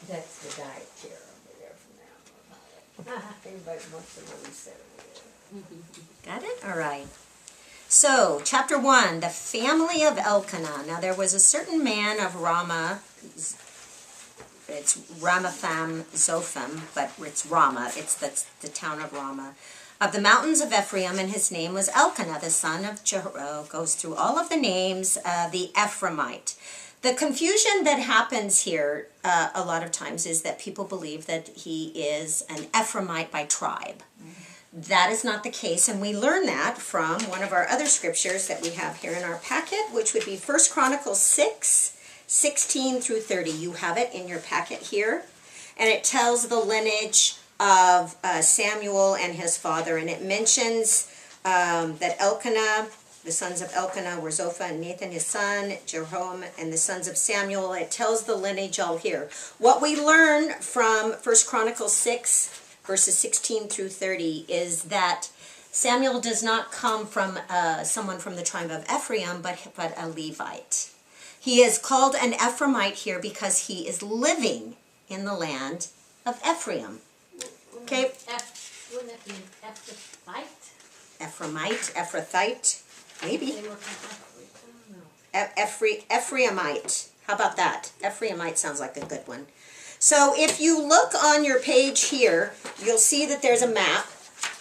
That's the diet chair over there from now. Everybody wants to really sit over there. Got it? All right. So, chapter 1, the family of Elkanah. Now, there was a certain man of Ramah. It's Ramatham Zophim, but it's Ramah. It's the town of Ramah. Of the mountains of Ephraim, and his name was Elkanah, the son of Jehoram. Goes through all of the names, the Ephraimite. The confusion that happens here a lot of times is that people believe that he is an Ephraimite by tribe. That is not the case, and we learn that from one of our other scriptures that we have here in our packet, which would be 1 Chronicles 6, 16 through 30. You have it in your packet here, and it tells the lineage of Samuel and his father, and it mentions that Elkanah, the sons of Elkanah were Zophah and Nathan his son, Jeroham, and the sons of Samuel. It tells the lineage all here. What we learn from 1 Chronicles 6, verses 16 through 30, is that Samuel does not come from someone from the tribe of Ephraim, but a Levite. He is called an Ephraimite here because he is living in the land of Ephraim. Okay. Wouldn't it be an Ephraimite? Ephraimite, Ephrathite, maybe. They were from Ephraim. Ephraimite. How about that? Ephraimite sounds like a good one. So if you look on your page here, you'll see that there's a map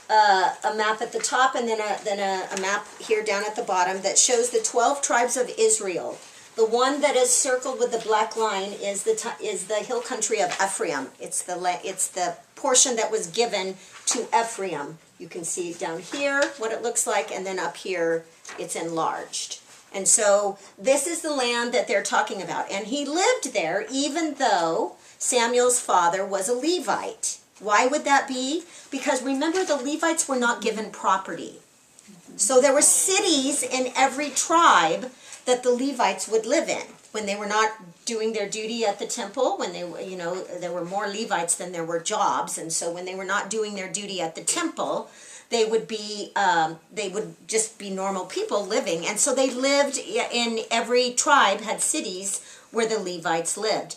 at the top, and then a map here down at the bottom that shows the 12 tribes of Israel. The one that is circled with the black line is the hill country of Ephraim. It's the portion that was given to Ephraim. You can see down here what it looks like, and then up here it's enlarged. And so this is the land that they're talking about. And he lived there even though Samuel's father was a Levite. Why would that be? Because remember, the Levites were not given property. So there were cities in every tribe that the Levites would live in when they were not doing their duty at the temple. When they, there were more Levites than there were jobs, and so when they were not doing their duty at the temple, they would just be normal people living. And so they lived in every tribe had cities where the Levites lived.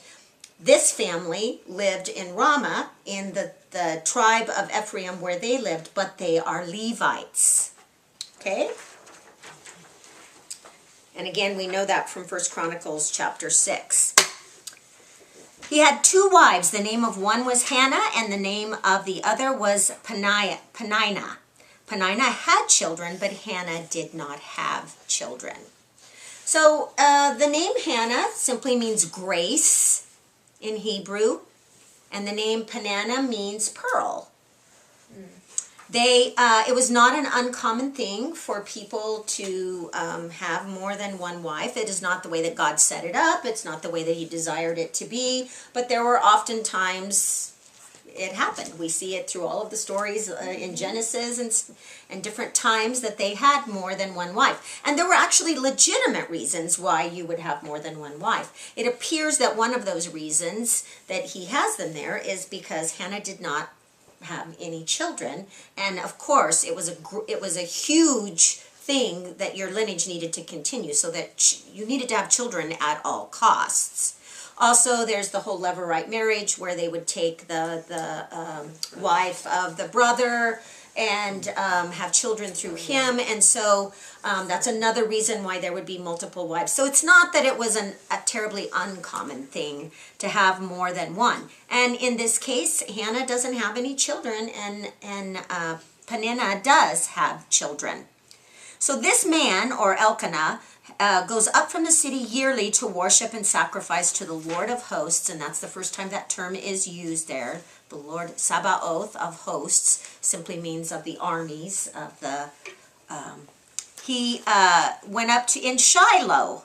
This family lived in Ramah, in the tribe of Ephraim where they lived, but they are Levites. Okay? And again, we know that from 1 Chronicles chapter 6. He had 2 wives. The name of one was Hannah, and the name of the other was Peninnah. Peninnah had children, but Hannah did not have children. So the name Hannah simply means grace in Hebrew, and the name Peninnah means pearl. It was not an uncommon thing for people to have more than one wife. It is not the way that God set it up. It's not the way that he desired it to be. But there were often times it happened. We see it through all of the stories in Genesis and different times that they had more than one wife. And there were actually legitimate reasons why you would have more than one wife. It appears that one of those reasons that he has them there is because Hannah did not have any children, and of course it was a huge thing that your lineage needed to continue, so that you needed to have children at all costs. Also, there's the whole levirate marriage where they would take the wife of the brother and have children through him, and so that's another reason why there would be multiple wives. So it's not that it was a terribly uncommon thing to have more than one. And in this case, Hannah doesn't have any children, and Peninnah does have children. So this man, or Elkanah, goes up from the city yearly to worship and sacrifice to the Lord of hosts, and that's the first time that term is used there. The Lord Sabaoth of hosts simply means of the armies of the. He went up to in Shiloh.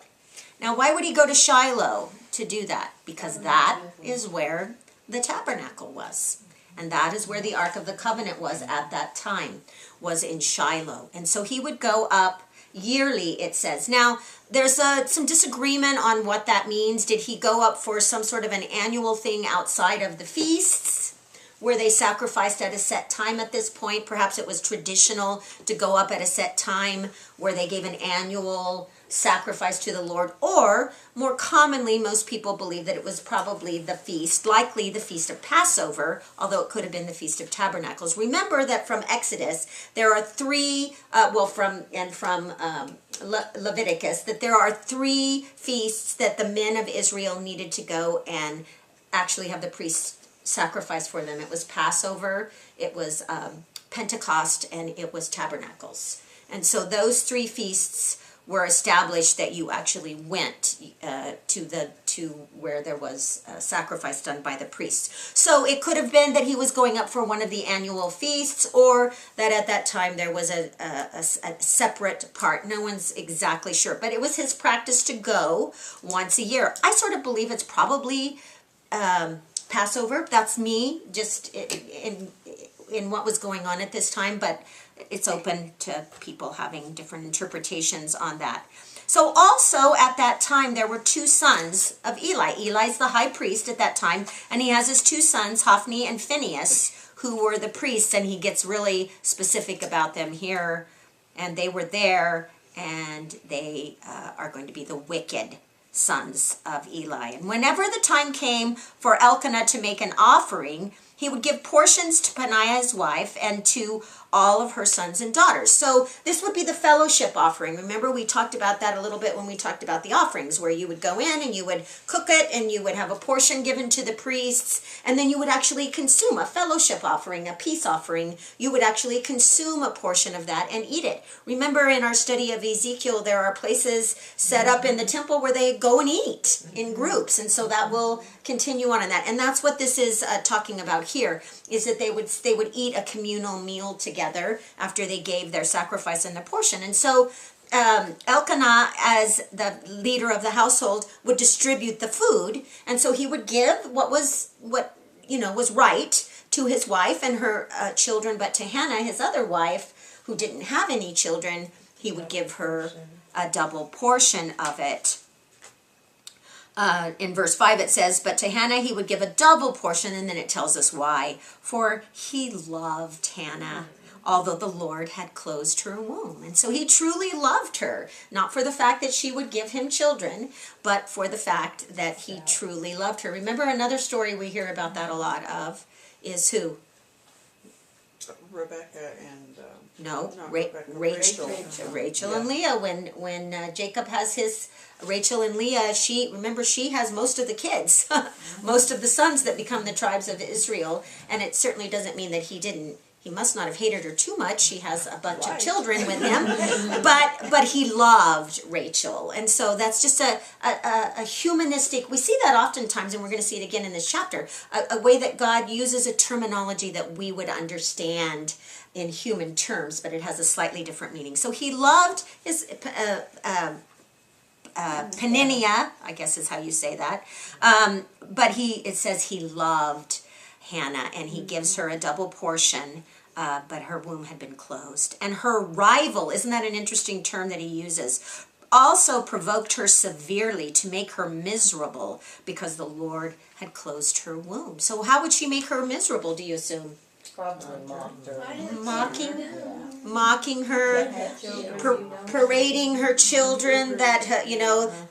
Now, why would he go to Shiloh to do that? Because that is where the tabernacle was, and that is where the Ark of the Covenant was at that time, was in Shiloh. And so he would go up yearly, it says. Now, there's some disagreement on what that means. Did he go up for some sort of an annual thing outside of the feasts? where they sacrificed at a set time at this point. Perhaps it was traditional to go up at a set time where they gave an annual sacrifice to the Lord, or more commonly, most people believe that it was probably the feast, likely the Feast of Passover, although it could have been the Feast of Tabernacles. Remember that from Exodus, there are three, from Leviticus, that there are three feasts that the men of Israel needed to go and actually have the priests sacrifice for them. It was Passover, it was Pentecost, and it was Tabernacles. And so those three feasts were established that you actually went to where there was a sacrifice done by the priests. So it could have been that he was going up for one of the annual feasts, or that at that time there was a separate part. No one's exactly sure, but it was his practice to go once a year. I sort of believe it's probably Passover. That's me, just in what was going on at this time, but it's open to people having different interpretations on that. So also at that time, there were two sons of Eli. Eli's the high priest at that time, and he has his two sons, Hophni and Phinehas, who were the priests, and he gets really specific about them here. And they were there, and they are going to be the wicked sons of Eli. And whenever the time came for Elkanah to make an offering, he would give portions to Peninnah, his wife, and to all of her sons and daughters. So this would be the fellowship offering. Remember, we talked about that a little bit when we talked about the offerings, where you would go in and you would cook it, and you would have a portion given to the priests, and then you would actually consume a fellowship offering, a peace offering. You would actually consume a portion of that and eat it. Remember, in our study of Ezekiel, there are places set up in the temple where they go and eat in groups, and so that will continue on in that. And that's what this is talking about here, is that they would eat a communal meal together after they gave their sacrifice and their portion. And so Elkanah, as the leader of the household, would distribute the food, and so he would give what was right to his wife and her children, but to Hannah, his other wife, who didn't have any children, he would give her a double portion of it. In verse 5 it says, but to Hannah he would give a double portion, and then it tells us why. For he loved Hannah, although the Lord had closed her womb. And so he truly loved her, not for the fact that she would give him children, but for the fact that he truly loved her. Remember, another story we hear about that a lot of is who? Rebecca and Rachel and Leah. When Jacob has his Rachel and Leah, she has most of the kids, most of the sons that become the tribes of Israel. And it certainly doesn't mean that he must not have hated her too much. She has a bunch of children with him, but he loved Rachel. And so that's just a humanistic, we see that oftentimes, and we're going to see it again in this chapter, a way that God uses a terminology that we would understand in human terms, but it has a slightly different meaning. So he loved his Peninnah, I guess is how you say that, but it says he loved Hannah, and he gives her a double portion, but her womb had been closed. And her rival, isn't that an interesting term that he uses, also provoked her severely to make her miserable because the Lord had closed her womb. So how would she make her miserable, do you assume? Probably mocked her. Mocking her, parading her children that,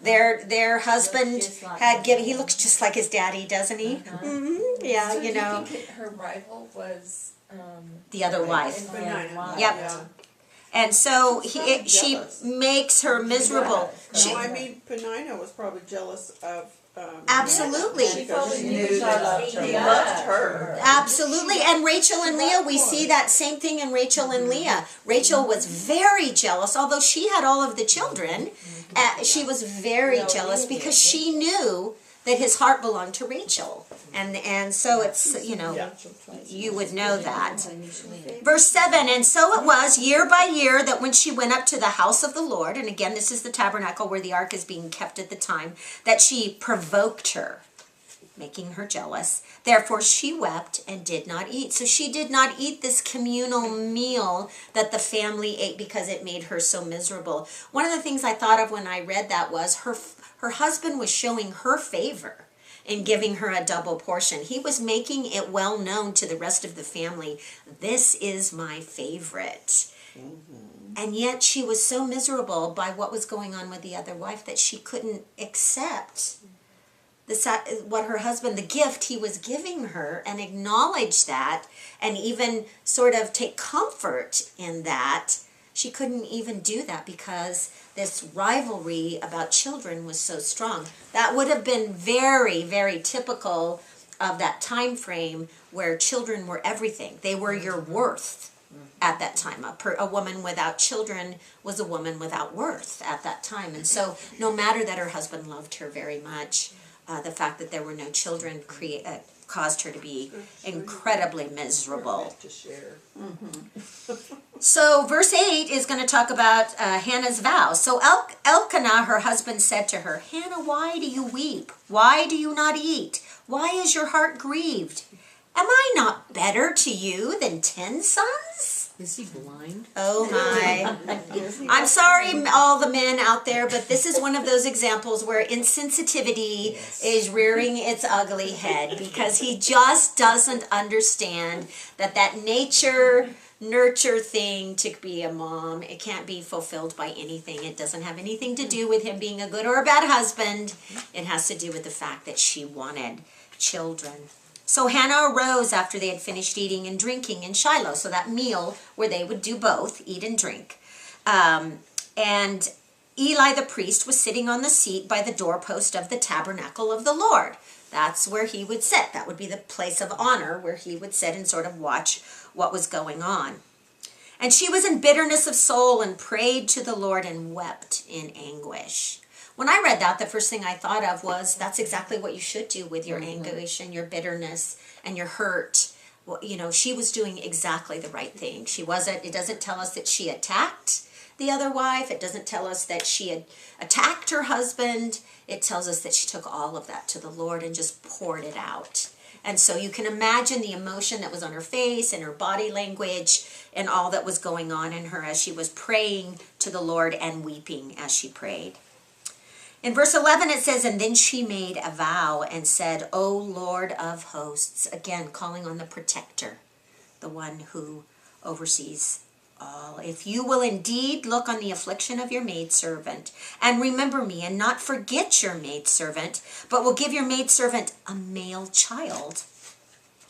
their husband had given. He looks just like his daddy, doesn't he? Mm-hmm. Yeah, so do you think her rival was the other wife. Peninnah. Yep. Yeah. And so she makes her miserable. Peninnah was probably jealous of. Absolutely. She probably knew that he loved her. Absolutely. And Rachel and Leah, we see that same thing in Rachel and Leah. Rachel was very jealous, although she had all of the children. She was very jealous because she knew that his heart belonged to Rachel. And so it's, you would know that. Verse 7, and so it was year by year that when she went up to the house of the Lord, and again, this is the tabernacle where the ark is being kept at the time, that she provoked her, making her jealous. Therefore she wept and did not eat. So she did not eat this communal meal that the family ate because it made her so miserable. One of the things I thought of when I read that was her husband was showing her favor. in giving her a double portion. He was making it well known to the rest of the family, this is my favorite. And yet she was so miserable by what was going on with the other wife that she couldn't accept what her husband, the gift he was giving her, and acknowledge that, and even sort of take comfort in that. She couldn't even do that because this rivalry about children was so strong. That would have been very, very typical of that time frame where children were everything. They were your worth at that time. A woman without children was a woman without worth at that time. And so no matter that her husband loved her very much, the fact that there were no children caused her to be incredibly miserable. To share. So verse 8 is going to talk about Hannah's vow. So Elkanah, her husband, said to her, Hannah, why do you weep? Why do you not eat? Why is your heart grieved? Am I not better to you than 10 sons? Is he blind? Oh my. I'm sorry, all the men out there, but this is one of those examples where insensitivity is rearing its ugly head, because he just doesn't understand that nurture thing to be a mom, it can't be fulfilled by anything. It doesn't have anything to do with him being a good or a bad husband. It has to do with the fact that she wanted children. So Hannah arose after they had finished eating and drinking in Shiloh, so that meal where they would do both, eat and drink. And Eli the priest was sitting on the seat by the doorpost of the tabernacle of the Lord. That's where he would sit. That would be the place of honor where he would sit and sort of watch what was going on. And she was in bitterness of soul and prayed to the Lord and wept in anguish. When I read that, the first thing I thought of was that's exactly what you should do with your anguish and your bitterness and your hurt. Well, you know, she was doing exactly the right thing. She wasn't, it doesn't tell us that she attacked the other wife. It doesn't tell us that she had attacked her husband. It tells us that she took all of that to the Lord and just poured it out. And so you can imagine the emotion that was on her face and her body language and all that was going on in her as she was praying to the Lord and weeping as she prayed. In verse 11 it says, and then she made a vow and said, O Lord of hosts, again calling on the protector, the one who oversees all. If you will indeed look on the affliction of your maidservant and remember me and not forget your maidservant, but will give your maidservant a male child,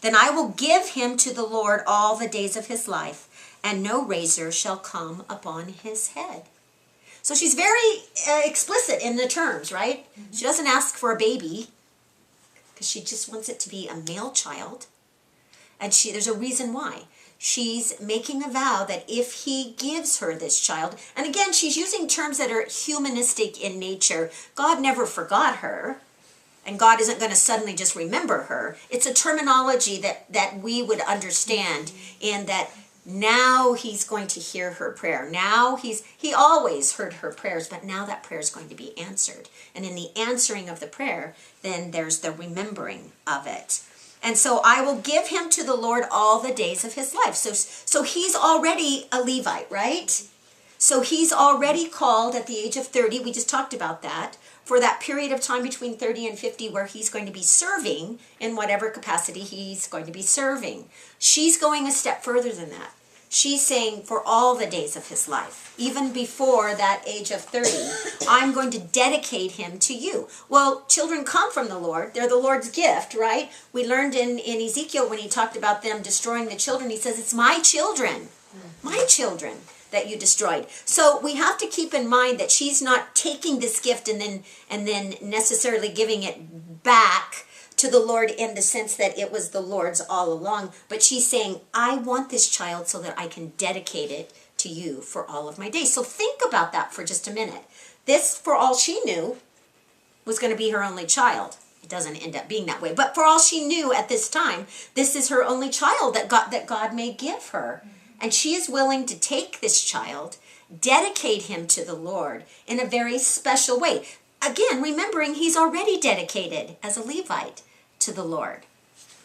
then I will give him to the Lord all the days of his life, and no razor shall come upon his head. So she's very explicit in the terms, right? She doesn't ask for a baby because she just wants it to be a male child. And there's a reason why. She's making a vow that if he gives her this child, and again, she's using terms that are humanistic in nature. God never forgot her, and God isn't going to suddenly just remember her. It's a terminology that we would understand in that now he's going to hear her prayer. Now he always heard her prayers, but now that prayer is going to be answered. And in the answering of the prayer, then there's the remembering of it. And so I will give him to the Lord all the days of his life. So he's already a Levite, right? So he's already called at the age of 30. We just talked about that. For that period of time between 30 and 50 where he's going to be serving in whatever capacity he's going to be serving. She's going a step further than that. She's saying for all the days of his life, even before that age of 30, I'm going to dedicate him to you. Well, children come from the Lord. They're the Lord's gift, right? We learned in Ezekiel when he talked about them destroying the children, he says, it's my children that you destroyed. So we have to keep in mind that she's not taking this gift and then necessarily giving it back to the Lord in the sense that it was the Lord's all along, but she's saying, I want this child so that I can dedicate it to you for all of my days. So think about that for just a minute. This, for all she knew, was going to be her only child. It doesn't end up being that way, but for all she knew at this time, this is her only child that God may give her. And she is willing to take this child, dedicate him to the Lord in a very special way. Again, remembering he's already dedicated as a Levite to the Lord.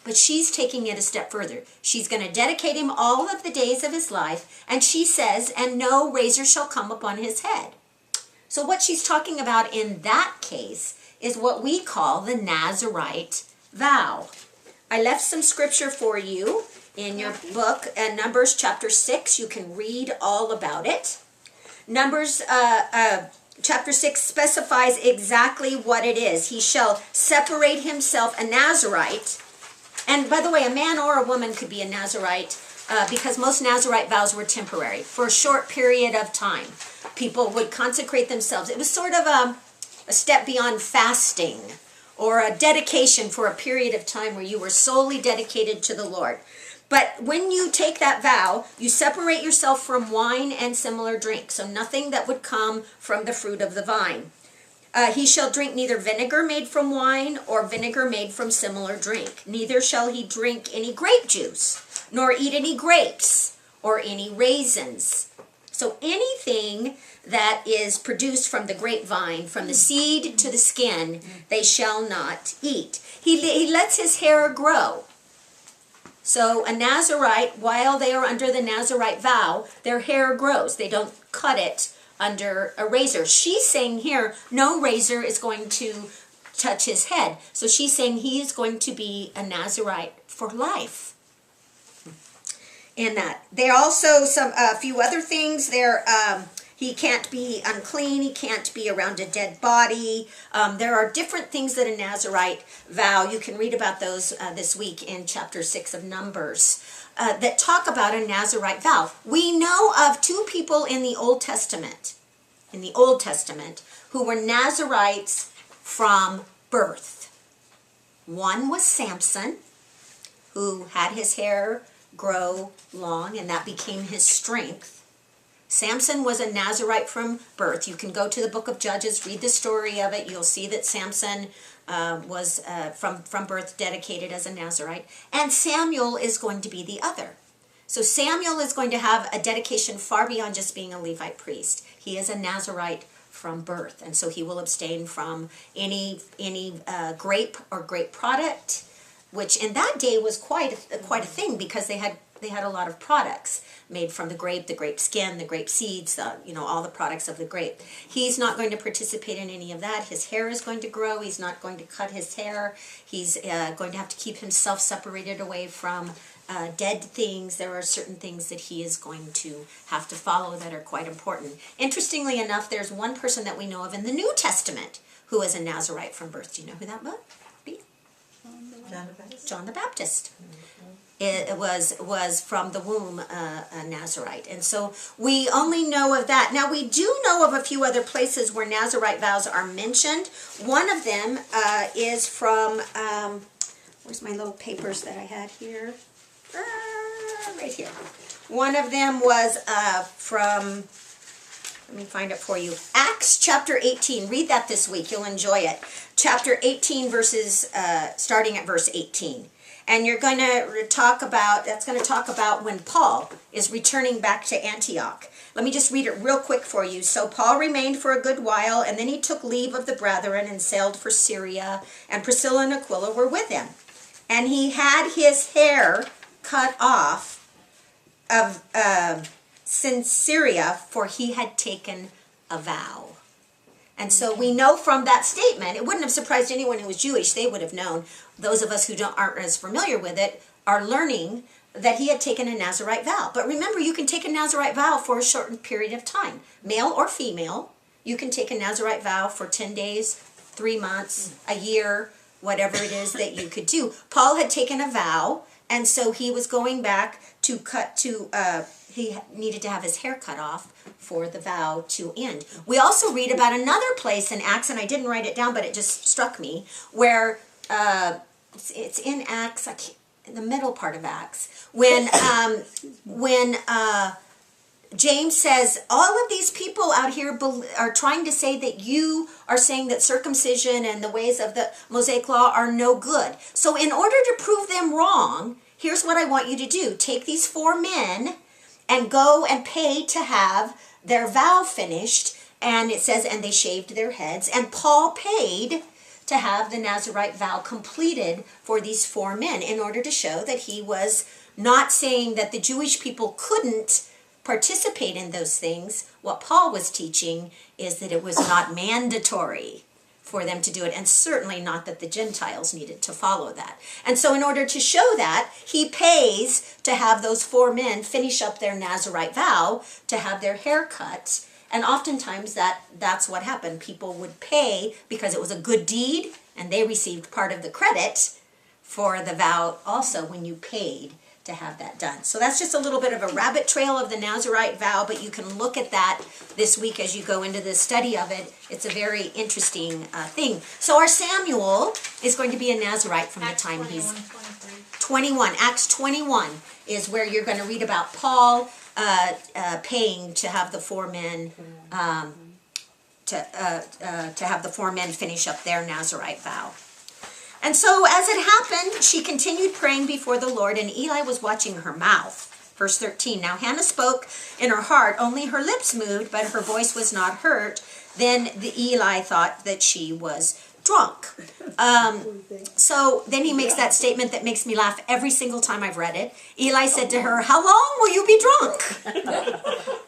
But she's taking it a step further. She's going to dedicate him all of the days of his life. And she says, and no razor shall come upon his head. So what she's talking about in that case is what we call the Nazirite vow. I left some scripture for you in your book, Numbers chapter 6. You can read all about it. Numbers chapter 6 specifies exactly what it is. He shall separate himself, a Nazirite. And by the way, a man or a woman could be a Nazirite because most Nazirite vows were temporary, for a short period of time. People would consecrate themselves. It was sort of a step beyond fasting, or a dedication for a period of time where you were solely dedicated to the Lord. But when you take that vow, you separate yourself from wine and similar drink, so nothing that would come from the fruit of the vine. He shall drink neither vinegar made from wine or vinegar made from similar drink. Neither shall he drink any grape juice, nor eat any grapes or any raisins. So anything that is produced from the grapevine, from the seed to the skin, they shall not eat. He lets his hair grow. So a Nazirite, while they are under the Nazirite vow, their hair grows. They don't cut it under a razor. She's saying here, no razor is going to touch his head. So she's saying he is going to be a Nazirite for life. In that. There are also a few other things there. He can't be unclean. He can't be around a dead body. There are different things that a Nazirite vow. You can read about those this week in chapter 6 of Numbers that talk about a Nazirite vow. We know of two people in the Old Testament, who were Nazirites from birth. One was Samson, who had his hair grow long, and that became his strength. Samson was a Nazirite from birth. You can go to the book of Judges, read the story of it. You'll see that Samson was from birth dedicated as a Nazirite. And Samuel is going to be the other. So Samuel is going to have a dedication far beyond just being a Levite priest. He is a Nazirite from birth, and so he will abstain from any grape or grape product, which in that day was quite a thing, because they had a lot of products made from the grape skin, the grape seeds, all the products of the grape. He's not going to participate in any of that. His hair is going to grow. He's not going to cut his hair. He's going to have to keep himself separated away from dead things. There are certain things that he is going to have to follow that are quite important. Interestingly enough, there's one person that we know of in the New Testament who is a Nazirite from birth. Do you know who that would be? John the Baptist. It was from the womb a Nazirite. And so we only know of that. Now we do know of a few other places where Nazirite vows are mentioned. One of them is from, where's my little papers that I had here? Right here. One of them was from, let me find it for you, Acts chapter 18. Read that this week. You'll enjoy it. Chapter 18 verses, starting at verse 18. And you're going to talk about when Paul is returning back to Antioch. Let me just read it real quick for you. So Paul remained for a good while, and then he took leave of the brethren and sailed for Syria, and Priscilla and Aquila were with him. And he had his hair cut off of Syria, for he had taken a vow. And so we know from that statement, it wouldn't have surprised anyone who was Jewish. They would have known. Those of us who aren't as familiar with it are learning that he had taken a Nazirite vow. But remember, you can take a Nazirite vow for a short period of time. Male or female, you can take a Nazirite vow for 10 days, 3 months, a year, whatever it is that you could do. Paul had taken a vow, and so he was going back to he needed to have his hair cut off for the vow to end. We also read about another place in Acts, and I didn't write it down, but it just struck me, where it's in Acts, in the middle part of Acts, when James says, all of these people out here are trying to say that you are saying that circumcision and the ways of the Mosaic law are no good. So in order to prove them wrong, here's what I want you to do. Take these 4 men and go and pay to have their vow finished. And it says, and they shaved their heads. And Paul paid to have the Nazirite vow completed for these 4 men in order to show that he was not saying that the Jewish people couldn't participate in those things. What Paul was teaching is that it was not mandatory for them to do it, and certainly not that the Gentiles needed to follow that. And so in order to show that, he pays to have those 4 men finish up their Nazirite vow, to have their hair cut. And oftentimes that's what happened. People would pay because it was a good deed, and they received part of the credit for the vow also when you paid to have that done. So that's just a little bit of a rabbit trail of the Nazirite vow, but you can look at that this week as you go into the study of it. It's a very interesting thing. So our Samuel is going to be a Nazirite from the time he's 21. Acts 21 is where you're going to read about Paul paying to have the 4 men to have the 4 men finish up their Nazirite vow. And so as it happened, she continued praying before the Lord, and Eli was watching her mouth. Verse 13, now Hannah spoke in her heart, only her lips moved, but her voice was not heard. Then Eli thought that she was drunk. So then he makes that statement that makes me laugh every single time I've read it. Eli said to her, how long will you be drunk?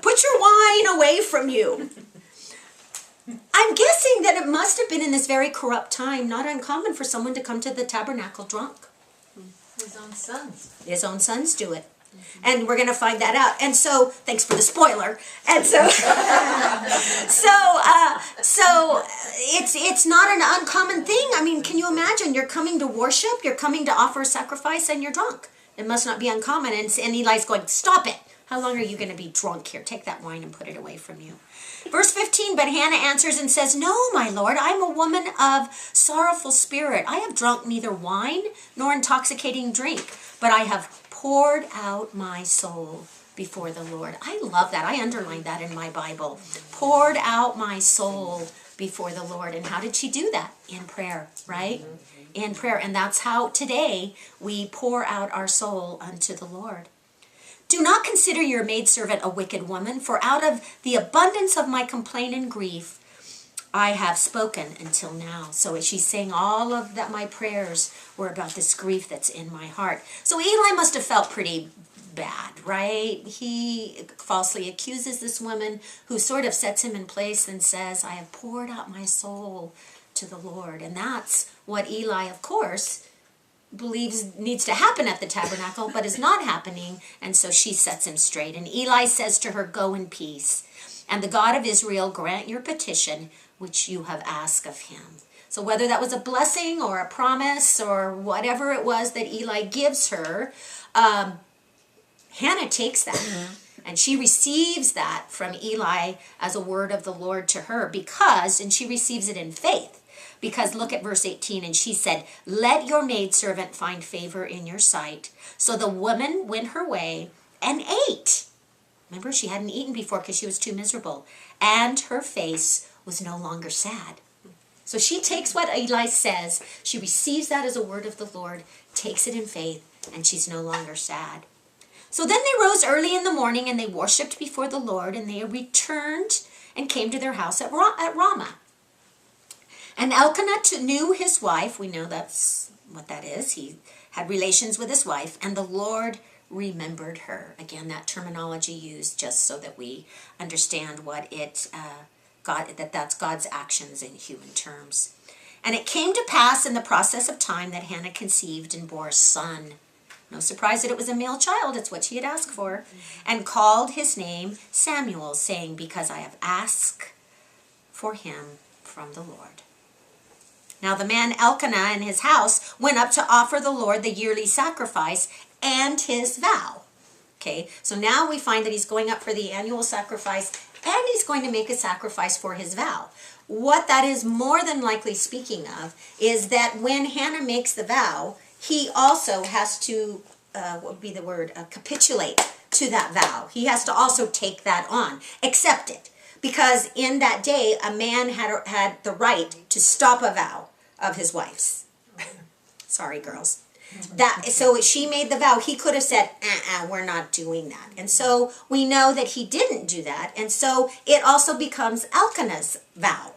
Put your wine away from you. I'm guessing that it must have been in this very corrupt time not uncommon for someone to come to the tabernacle drunk. His own sons. His own sons do it. And we're going to find that out. And so, thanks for the spoiler. And so, so it's not an uncommon thing. I mean, can you imagine? You're coming to worship, you're coming to offer a sacrifice, and you're drunk. It must not be uncommon. And Eli's going, stop it. How long are you going to be drunk here? Take that wine and put it away from you. Verse 15, but Hannah answers and says, no, my Lord, I am a woman of sorrowful spirit. I have drunk neither wine nor intoxicating drink, but I have poured out my soul before the Lord. I love that. I underlined that in my Bible. Poured out my soul before the Lord. And how did she do that? In prayer, right? In prayer. And that's how today we pour out our soul unto the Lord. Do not consider your maidservant a wicked woman, for out of the abundance of my complaint and grief, I have spoken until now. So she's saying all of that, my prayers were about this grief that's in my heart. So Eli must have felt pretty bad, right? He falsely accuses this woman who sort of sets him in place and says, I have poured out my soul to the Lord. And that's what Eli, of course, believes needs to happen at the tabernacle, but is not happening, and so she sets him straight. And Eli says to her, go in peace, and the God of Israel grant your petition, which you have asked of him. So whether that was a blessing or a promise or whatever it was that Eli gives her, Hannah takes that, and she receives that from Eli as a word of the Lord to her and she receives it in faith. Because look at verse 18, and she said, let your maidservant find favor in your sight. So the woman went her way and ate. Remember, she hadn't eaten before because she was too miserable. And her face was no longer sad. So she takes what Eli says, she receives that as a word of the Lord, takes it in faith, and she's no longer sad. So then they rose early in the morning, and they worshipped before the Lord, and they returned and came to their house at Ramah. And Elkanah knew his wife. We know that's what that is. He had relations with his wife, and the Lord remembered her. Again, that terminology used just so that we understand what that's God's actions in human terms. And it came to pass in the process of time that Hannah conceived and bore a son. No surprise that it was a male child. It's what she had asked for. And called his name Samuel, saying, because I have asked for him from the Lord. Now the man Elkanah and his house went up to offer the Lord the yearly sacrifice and his vow. Okay, so now we find that he's going up for the annual sacrifice and he's going to make a sacrifice for his vow. What that is more than likely speaking of is that when Hannah makes the vow, he also has to, what would be the word, capitulate to that vow. He has to also take that on, accept it. Because in that day, a man had the right to stop a vow of his wife's. Sorry, girls. So she made the vow. He could have said, we're not doing that. And so we know that he didn't do that. And so it also becomes Elkanah's vow.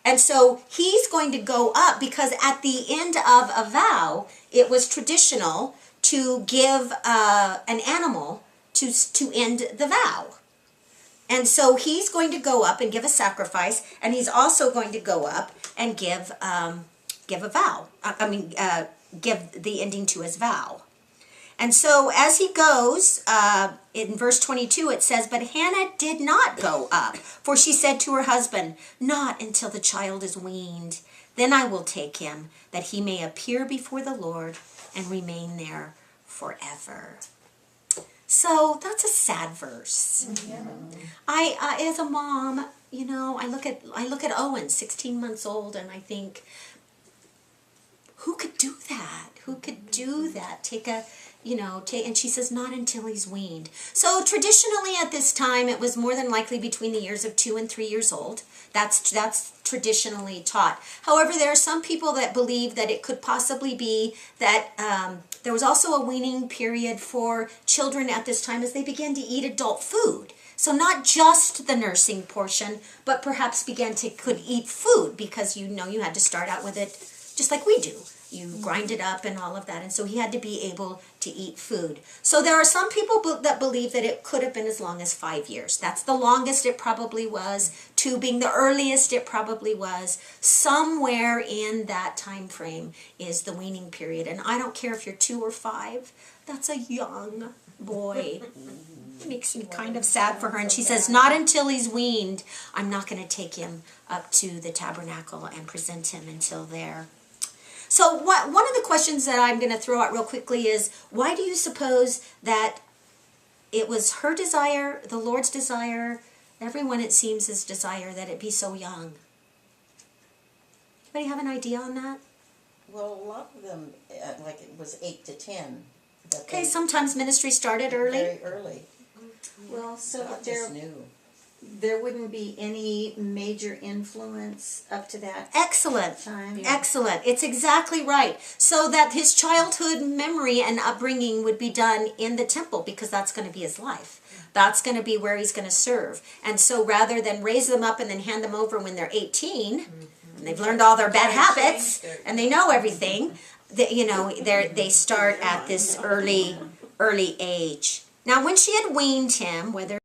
And so he's going to go up because at the end of a vow, it was traditional to give an animal to end the vow. And so he's going to go up and give a sacrifice, and he's also going to go up and give a vow. Give the ending to his vow. And so as he goes, in verse 22 it says, "But Hannah did not go up, for she said to her husband, 'Not until the child is weaned. Then I will take him, that he may appear before the Lord and remain there forever.'" So that's a sad verse. Yeah. I as a mom, I look at Owen, 16 months old, and I think, who could do that? Who could do that? And she says, "Not until he's weaned." So traditionally at this time, it was more than likely between the years of 2 and 3 years old. That's traditionally taught. However, there are some people that believe that it could possibly be that there was also a weaning period for children at this time as they began to eat adult food. So not just the nursing portion, but perhaps could eat food, because you had to start out with it just like we do. You grind it up and all of that. And so he had to be able to eat food. So there are some people that believe that it could have been as long as 5 years. That's the longest it probably was. 2 being the earliest it probably was. Somewhere in that time frame is the weaning period. And I don't care if you're 2 or 5. That's a young boy. It makes me kind of sad for her. And she says, "Not until he's weaned. I'm not going to take him up to the tabernacle and present him until there." So one of the questions that I'm going to throw out real quickly is, why do you suppose that it was her desire, the Lord's desire, everyone it seems is desire, that it be so young? Anybody have an idea on that? Well, a lot of them, like it was 8 to 10. Okay, sometimes ministry started early. Very early. Well, so Not there, just new. there wouldn't be any major influence up to that Excellent. time. Excellent. It's exactly right. So that his childhood memory and upbringing would be done in the temple, because that's going to be his life. That's going to be where he's going to serve. And so rather than raise them up and then hand them over when they're 18, and they've learned all their bad habits and they know everything, they start at this early age. Now when she had weaned him, whether